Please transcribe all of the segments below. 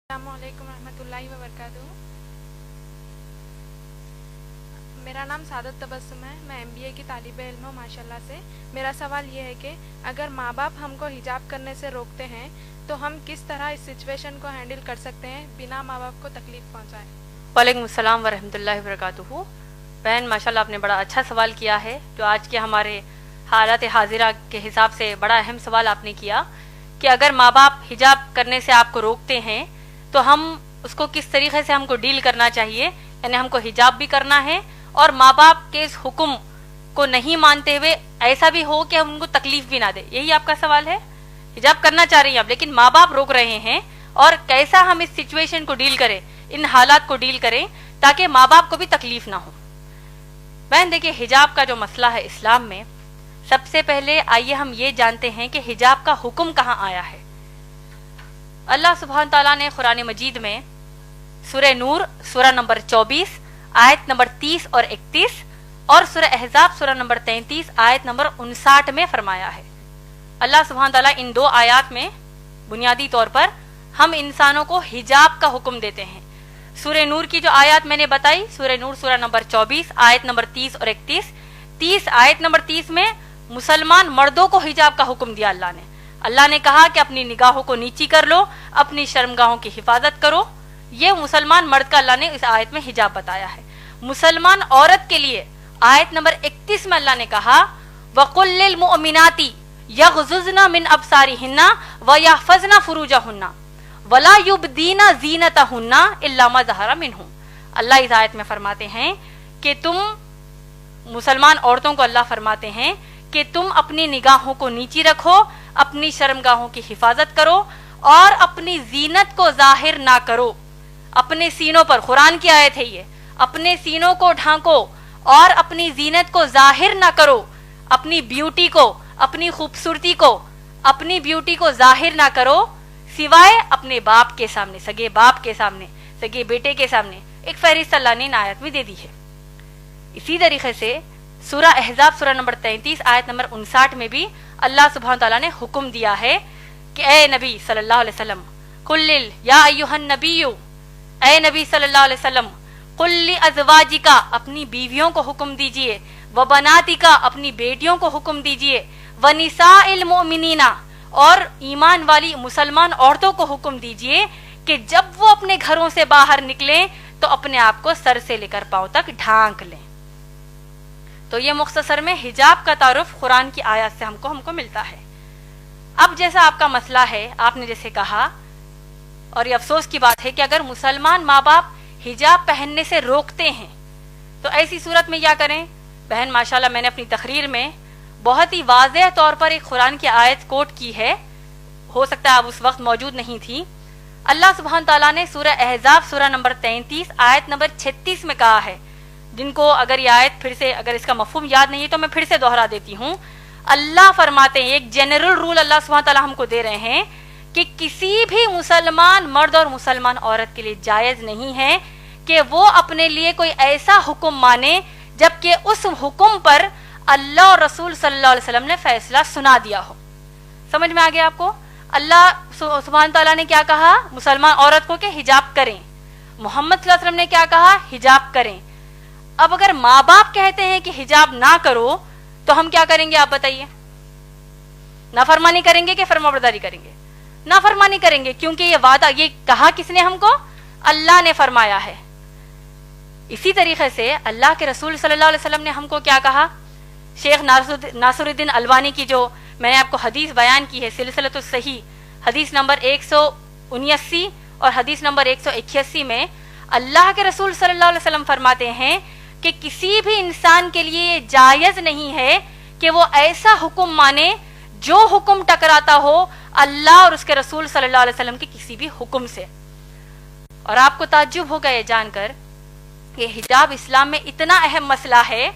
السلام علیکم ورحمۃ اللہ وبرکاتہ۔ میرا نام سعادت تبسم ہے، میں MBA کی طالب علم ہوں ماشاءاللہ سے۔ میرا سوال یہ ہے کہ اگر ماں باپ ہم کو حجاب کرنے سے روکتے ہیں تو ہم کس طرح اس سچویشن کو ہینڈل کر سکتے ہیں بنا ماں باپ کو تکلیف پہنچائے؟ وعلیکم السلام ورحمۃ اللہ وبرکاتہ۔ بہن ماشاءاللہ آپ نے بڑا اچھا سوال کیا ہے، جو آج کے ہمارے حالات حاضرہ کے حساب سے بڑا اہم سوال آپ نے کیا کہ اگر ماں باپ حجاب کرنے سے آپ کو روکتے ہیں تو ہم اس کو کس طریقے سے ہم کو ڈیل کرنا چاہیے، یعنی ہم کو حجاب بھی کرنا ہے اور ماں باپ کے اس حکم کو نہیں مانتے ہوئے ایسا بھی ہو کہ ہم ان کو تکلیف بھی نہ دے۔ یہی آپ کا سوال ہے؟ حجاب کرنا چاہ رہی ہیں آپ لیکن ماں باپ روک رہے ہیں، اور کیسا ہم اس سچویشن کو ڈیل کریں، ان حالات کو ڈیل کریں تاکہ ماں باپ کو بھی تکلیف نہ ہو۔ بہن دیکھیے، حجاب کا جو مسئلہ ہے اسلام میں، سب سے پہلے آئیے ہم یہ جانتے ہیں کہ حجاب کا حکم کہاں آیا ہے۔ اللہ سبحانہ تعالیٰ نے قرآن مجید میں سورہ نور سورہ نمبر 24 آیت نمبر 30 اور 31 اور سورہ احزاب سورہ نمبر 33 آیت نمبر 59 میں فرمایا ہے۔ اللہ سبحانہ تعالیٰ ان دو آیات میں بنیادی طور پر ہم انسانوں کو حجاب کا حکم دیتے ہیں۔ سورہ نور کی جو آیات میں نے بتائی، سورہ نور سورہ نمبر 24 آیت نمبر 30 اور 31 آیت نمبر 30 میں مسلمان مردوں کو حجاب کا حکم دیا اللہ نے کہا کہ اپنی نگاہوں کو نیچی کر لو، اپنی شرمگاہوں کی حفاظت کرو۔ یہ مسلمان مرد کا اللہ نے اس آیت میں حجاب بتایا ہے۔ مسلمان عورت کے لیے آیت نمبر 31 میں اللہ نے کہا وَقُلْ لِلْمُؤْمِنَاتِ يَغْضُضْنَ مِنْ أَبْصَارِهِنَّ وَيَحْفَظْنَ فُرُوجَهُنَّ وَلَا يُبْدِينَ زِينَتَهُنَّ إِلَّا مَا ظَهَرَ مِنْهُ۔ اللہ اس آیت میں فرماتے ہیں کہ تم مسلمان عورتوں کو اللہ فرماتے ہیں کہ تم اپنی نگاہوں کو نیچی رکھو، اپنی شرمگاہوں کی حفاظت کرو اور اپنی زینت کو ظاہر نہ کرو۔ اپنے سینوں پر، قرآن کی آیت ہے یہ، اپنے سینوں کو ڈھانکو اور اپنی زینت کو ظاہر نہ کرو، اپنی بیوٹی کو، اپنی خوبصورتی کو، اپنی بیوٹی کو ظاہر نہ کرو سوائے اپنے باپ کے سامنے، سگے باپ کے سامنے، سگے بیٹے کے سامنے۔ ایک فہرست اللہ نے ان آیت میں دے دی ہے۔ اسی طریقے سے سورہ احزاب سورہ نمبر 33 آیت نمبر 59 میں بھی اللہ سبحانہ تعالیٰ نے حکم دیا ہے کہ اے نبی صلی اللہ علیہ وسلم قل یا ایھا النبی، اے نبی صلی اللہ علیہ وسلم قل لازواجک، اپنی بیویوں کو حکم دیجئے، وبناتک، اپنی بیٹیوں کو حکم دیجئے، ونساء المؤمنین، اور ایمان والی مسلمان عورتوں کو حکم دیجئے کہ جب وہ اپنے گھروں سے باہر نکلیں تو اپنے آپ کو سر سے لے کر پاؤں تک ڈھانک لیں۔ تو یہ مختصر میں حجاب کا تعارف قرآن کی آیات سے ہم کو ملتا ہے۔ اب جیسا آپ کا مسئلہ ہے، آپ نے جیسے کہا، اور یہ افسوس کی بات ہے کہ اگر مسلمان ماں باپ حجاب پہننے سے روکتے ہیں تو ایسی صورت میں کیا کریں؟ بہن ماشاءاللہ میں نے اپنی تقریر میں بہت ہی واضح طور پر ایک قرآن کی آیت کوٹ کی ہے، ہو سکتا ہے آپ اس وقت موجود نہیں تھی۔ اللہ سبحانہ تعالیٰ نے سورہ احزاب سورہ نمبر 33 آیت نمبر 36 میں کہا ہے، جن کو اگر یہ آیت پھر سے، اگر اس کا مفہوم یاد نہیں ہے تو میں پھر سے دوہرا دیتی ہوں۔ اللہ فرماتے ہیں، ایک جنرل رول اللہ سبحانہ تعالیٰ ہم کو دے رہے ہیں کہ کسی بھی مسلمان مرد اور مسلمان عورت کے لیے جائز نہیں ہے کہ وہ اپنے لیے کوئی ایسا حکم مانے جبکہ اس حکم پر اللہ اور رسول صلی اللہ علیہ وسلم نے فیصلہ سنا دیا ہو۔ سمجھ میں آ گیا آپ کو؟ اللہ سبحانہ تعالیٰ نے کیا کہا مسلمان عورت کو کہ حجاب کریں، محمد صلی اللہ علیہ وسلم نے کیا کہا حجاب کریں۔ اب اگر ماں باپ کہتے ہیں کہ حجاب نہ کرو تو ہم کیا کریں گے آپ بتائیے؟ نافرمانی کریں گے کہ فرمانبرداری کریں گے؟ نافرمانی کریں گے، کیونکہ یہ وعدہ، یہ کہا کس نے ہم کو؟ اللہ نے فرمایا ہے۔ اسی طریقے سے اللہ کے رسول صلی اللہ علیہ وسلم نے ہم کو کیا کہا؟ شیخ ناصر الدین البانی کی جو میں نے آپ کو حدیث بیان کی ہے، سلسلۃ الصحیح حدیث نمبر 179 اور حدیث نمبر 181 میں اللہ کے رسول صلی اللہ علیہ وسلم فرماتے ہیں کہ کسی بھی انسان کے لیے یہ جائز نہیں ہے کہ وہ ایسا حکم مانے جو حکم ٹکراتا ہو اللہ اور اس کے رسول صلی اللہ علیہ وسلم کے کسی بھی حکم سے۔ اور آپ کو تعجب ہوگا یہ جان کر کہ حجاب اسلام میں اتنا اہم مسئلہ ہے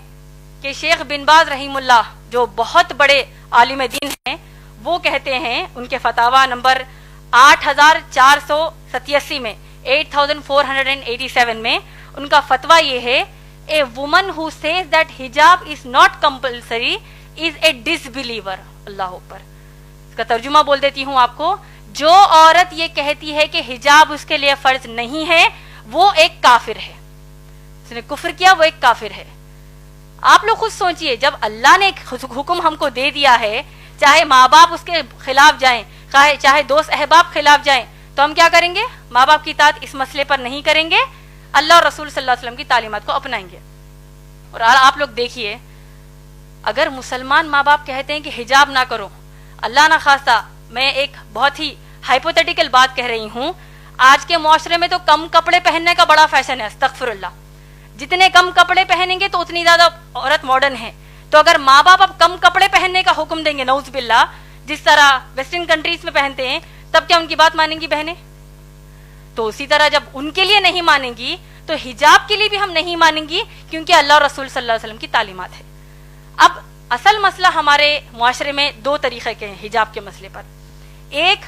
کہ شیخ بن باز رحیم اللہ جو بہت بڑے عالم دین ہیں، وہ کہتے ہیں ان کے فتاوی نمبر 8487 میں 8487 میں ان کا فتویٰ یہ ہے، A woman who says that hijab is not compulsory is a disbeliever۔ اللہ اوپر، اس کا ترجمہ بول دیتی ہوں آپ کو، جو عورت یہ کہتی ہے کہ حجاب اس کے لیے فرض نہیں ہے وہ ایک کافر ہے، اس نے کفر کیا، وہ ایک کافر ہے۔ آپ لوگ خود سوچئے، جب اللہ نے حکم ہم کو دے دیا ہے، چاہے ماں باپ اس کے خلاف جائیں، چاہے دوست احباب خلاف جائیں، تو ہم کیا کریں گے؟ ماں باپ کی اطاعت اس مسئلے پر نہیں کریں گے، اللہ اور رسول صلی اللہ علیہ وسلم کی تعلیمات کو اپنائیں گے۔ اور آپ لوگ دیکھیے، اگر مسلمان ماں باپ کہتے ہیں کہ حجاب نہ کرو، اللہ نہ خواستہ، میں ایک بہت ہی ہائپوتھیٹیکل بات کہہ رہی ہوں، آج کے معاشرے میں تو کم کپڑے پہننے کا بڑا فیشن ہے، استغفر اللہ، جتنے کم کپڑے پہنیں گے تو اتنی زیادہ عورت ماڈرن ہے۔ تو اگر ماں باپ اب کم کپڑے پہننے کا حکم دیں گے، نعوذ باللہ، جس طرح ویسٹرن کنٹریز میں پہنتے ہیں، تب کیا ان کی بات مانیں گی بہنیں؟ تو اسی طرح جب ان کے لیے نہیں مانیں گی تو حجاب کے لیے بھی ہم نہیں مانیں گی، کیونکہ اللہ اور رسول صلی اللہ علیہ وسلم کی تعلیمات ہے۔ اب اصل مسئلہ ہمارے معاشرے میں دو طریقے کے ہیں حجاب کے مسئلے پر۔ ایک،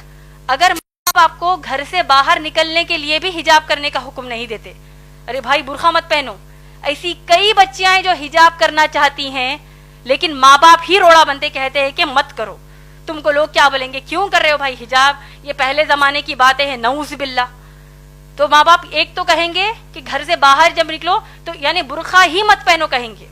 اگر ماں باپ آپ کو گھر سے باہر نکلنے کے لیے بھی حجاب کرنے کا حکم نہیں دیتے، ارے بھائی برقع مت پہنو، ایسی کئی بچیاں ہیں جو حجاب کرنا چاہتی ہیں لیکن ماں باپ ہی روڑا بنتے کہتے ہیں کہ مت کرو، تم کو لوگ کیا بولیں گے، کیوں کر رہے ہو بھائی حجاب، یہ پہلے زمانے کی باتیں ہیں، نعوذ باللہ۔ تو ماں باپ ایک تو کہیں گے کہ گھر سے باہر جب نکلو تو یعنی برقع ہی مت پہنو کہیں گے۔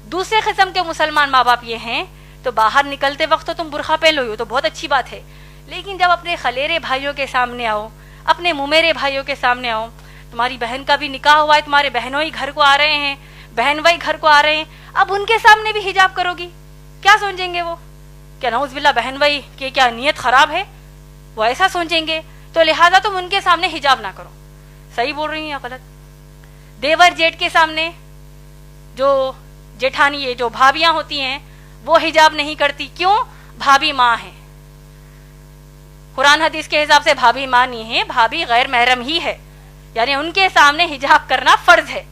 دوسرے قسم کے مسلمان ماں باپ یہ ہیں تو باہر نکلتے وقت تو تم برقع پہن لو، تو بہت اچھی بات ہے، لیکن جب اپنے خلیرے بھائیوں کے سامنے آؤ، اپنے ممیرے بھائیوں کے سامنے آؤ، تمہاری بہن کا بھی نکاح ہوا ہے، تمہارے بہنوں ہی گھر کو آ رہے ہیں، بہن بھائی گھر کو آ رہے ہیں، اب ان کے سامنے بھی حجاب کرو گی، کیا سوچیں گے وہ؟ کیا نعوذ باللہ بہن بھائی کہ کیا نیت خراب ہے، وہ ایسا سوچیں گے، تو لہٰذا تم ان کے سامنے حجاب نہ کرو۔ صحیح بول رہی ہیں یا غلط؟ دیور جیٹ کے سامنے جو جیٹھانی ہے، جو بھابیاں ہوتی ہیں، وہ حجاب نہیں کرتی، کیوں؟ بھابی ماں ہے، قرآن حدیث کے حساب سے بھابی ماں نہیں ہے، بھابی غیر محرم ہی ہے، یعنی ان کے سامنے حجاب کرنا فرض ہے۔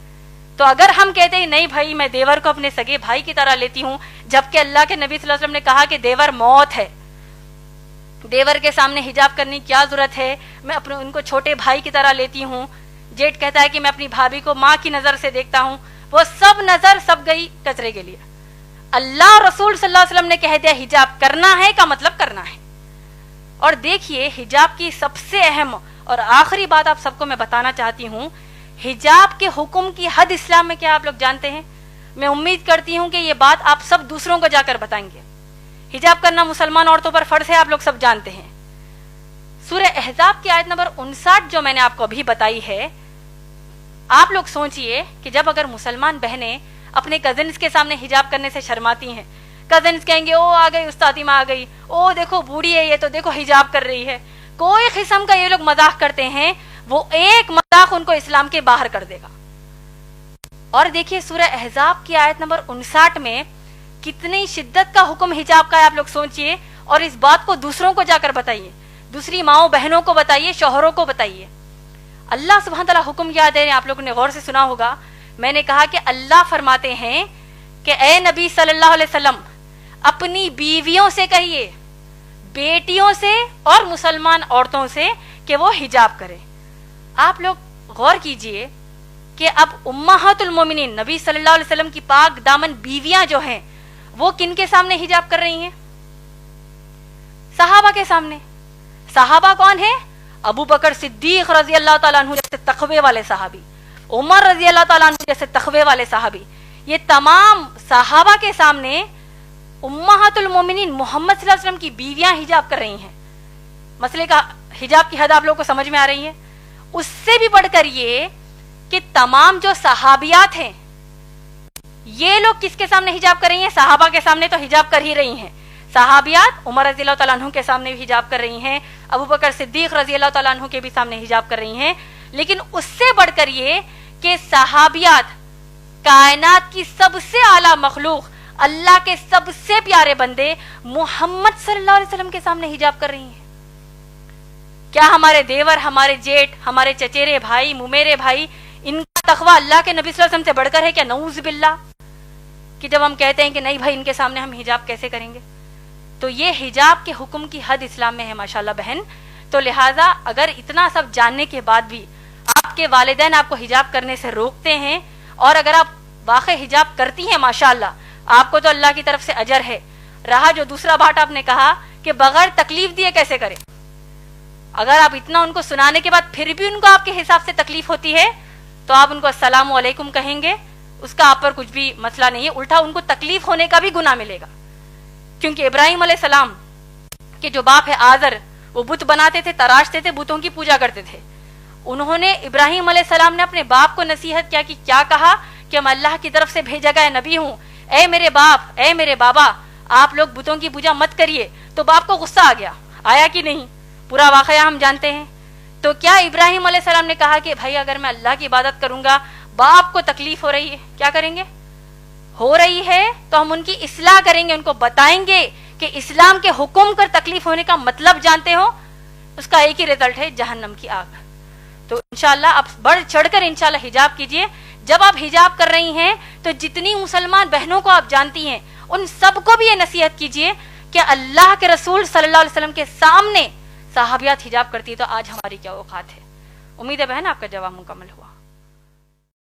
تو اگر ہم کہتے ہیں نہیں بھائی میں دیور کو اپنے سگے بھائی کی طرح لیتی ہوں، جبکہ اللہ کے نبی صلی اللہ علیہ وسلم نے کہا کہ دیور موت ہے، دیور کے سامنے حجاب کرنے کی کیا ضرورت ہے، میں اپنے ان کو چھوٹے بھائی کی طرح لیتی ہوں۔ جیٹ کہتا ہے کہ میں اپنی بھابھی کو ماں کی نظر سے دیکھتا ہوں، وہ سب نظر سب گئی کچرے کے لیے۔ اللہ اور رسول صلی اللہ علیہ وسلم نے کہہ دیا حجاب کرنا ہے کا مطلب کرنا ہے۔ اور دیکھیے حجاب کی سب سے اہم اور آخری بات آپ سب کو میں بتانا چاہتی ہوں، حجاب کے حکم کی حد اسلام میں کیا آپ لوگ جانتے ہیں؟ میں امید کرتی ہوں کہ یہ بات آپ سب دوسروں کو جا کر بتائیں گے۔ حجاب کرنا مسلمان عورتوں پر فرض ہے، آپ لوگ سب جانتے ہیں۔ سورہ احزاب کی آیت نمبر 59 جو میں نے آپ کو ابھی بتائی ہے، آپ لوگ سوچئے کہ جب اگر مسلمان بہنیں اپنے کزنز کے سامنے حجاب کرنے سے شرماتی ہیں، کزنز کہیں گے او آ گئی استادیمہ آ گئی، او دیکھو بوڑھی ہے یہ تو دیکھو حجاب کر رہی ہے، کوئی قسم کا یہ لوگ مذاق کرتے ہیں، وہ ایک مذاق ان کو اسلام کے باہر کر دے گا۔ اور دیکھیے سورہ احزاب کی آیت نمبر 59 میں کتنی شدت کا حکم حجاب کا ہے، آپ لوگ سوچئے، اور اس بات کو دوسروں کو جا کر بتائیے، دوسری ماؤں بہنوں کو بتائیے، شوہروں کو بتائیے۔ اللہ سبحانہ تعالیٰ حکم کیا دے رہے ہیں، آپ لوگوں نے غور سے سنا ہوگا، میں نے کہا کہ اللہ فرماتے ہیں کہ اے نبی صلی اللہ علیہ وسلم اپنی بیویوں سے کہیے، بیٹیوں سے اور مسلمان عورتوں سے کہ وہ حجاب کریں۔ آپ لوگ غور کیجئے کہ اب امہات المومنین نبی صلی اللہ علیہ وسلم کی پاک دامن بیویاں جو ہیں وہ کن کے سامنے حجاب کر رہی ہیں؟ صحابہ کے سامنے۔ صحابہ کون ہیں؟ ابو بکر صدیق رضی اللہ تعالیٰ عنہ جیسے تقوی والے صحابی، عمر رضی اللہ تعالیٰ عنہ جیسے تقوی والے صحابی، یہ تمام صحابہ کے سامنے امہات المومنین محمد صلی اللہ علیہ وسلم کی بیویاں حجاب کر رہی ہیں۔ مسئلے کا حجاب کی حد آپ لوگوں کو سمجھ میں آ رہی ہے؟ اس سے بھی بڑھ کر یہ کہ تمام جو صحابیات ہیں یہ لوگ کس کے سامنے حجاب کر رہی ہیں؟ صحابہ کے سامنے تو حجاب کر ہی رہی ہیں، صحابیات عمر رضی اللہ تعالیٰ عنہ کے سامنے بھی حجاب کر رہی ہیں، ابو بکر صدیق رضی اللہ تعالیٰ عنہ کے بھی سامنے حجاب کر رہی ہیں، لیکن اس سے بڑھ کر یہ کہ صحابیات کائنات کی سب سے اعلیٰ مخلوق، اللہ کے سب سے پیارے بندے محمد صلی اللہ علیہ وسلم کے سامنے حجاب کر رہی ہیں۔ کیا ہمارے دیور، ہمارے جیٹ، ہمارے چچیرے بھائی، ممیرے بھائی، ان کا تقویٰ اللہ کے نبی صلی اللہ علیہ وسلم سے بڑھ کر ہے کیا؟ نعوذ باللہ، کہ جب ہم کہتے ہیں کہ نہیں بھائی ان کے سامنے ہم حجاب کیسے کریں گے؟ تو یہ حجاب کے حکم کی حد اسلام میں ہے ماشاءاللہ بہن۔ تو لہٰذا اگر اتنا سب جاننے کے بعد بھی آپ کے والدین آپ کو حجاب کرنے سے روکتے ہیں، اور اگر آپ واقع حجاب کرتی ہیں ماشاءاللہ، آپ کو تو اللہ کی طرف سے اجر ہے۔ رہا جو دوسرا بات آپ نے کہا کہ بغیر تکلیف دیے کیسے کریں، اگر آپ اتنا ان کو سنانے کے بعد پھر بھی ان کو آپ کے حساب سے تکلیف ہوتی ہے تو آپ ان کو السلام علیکم کہیں گے، اس کا آپ پر کچھ بھی مسئلہ نہیں ہے، الٹا ان کو تکلیف ہونے کا بھی گناہ ملے گا. کیونکہ ابراہیم علیہ السلام کے جو باپ ہے آزر، وہ بت بناتے تھے، تراشتے تھے، بتوں کی پوجا کرتے تھے. انہوں نے ابراہیم علیہ السلام نے اپنے باپ کو نصیحت کیا کہ کیا کہا کہ میں اللہ کی طرف سے بھیجا گیا نبی ہوں، اے میرے باپ، اے میرے بابا، آپ لوگ بتوں کی پوجا مت کریے. تو باپ کو غصہ آ گیا، آیا کہ نہیں؟ پورا واقعہ ہم جانتے ہیں. تو کیا ابراہیم علیہ السلام نے کہا کہ بھائی اگر میں اللہ کی عبادت کروں گا، باپ کو تکلیف ہو رہی ہے، کیا کریں گے؟ ہو رہی ہے تو ہم ان کی اصلاح کریں گے، ان کو بتائیں گے کہ اسلام کے حکم کر تکلیف ہونے کا مطلب جانتے ہو، اس کا ایک ہی رزلٹ ہے جہنم کی آگ. تو انشاءاللہ آپ بڑھ چڑھ کر انشاءاللہ حجاب کیجئے. جب آپ حجاب کر رہی ہیں تو جتنی مسلمان بہنوں کو آپ جانتی ہیں ان سب کو بھی یہ نصیحت کیجئے کہ اللہ کے رسول صلی اللہ علیہ وسلم کے سامنے صحابیات حجاب کرتی تو آج ہماری کیا اوقات ہے. امید ہے بہن آپ کا جواب مکمل ہوا.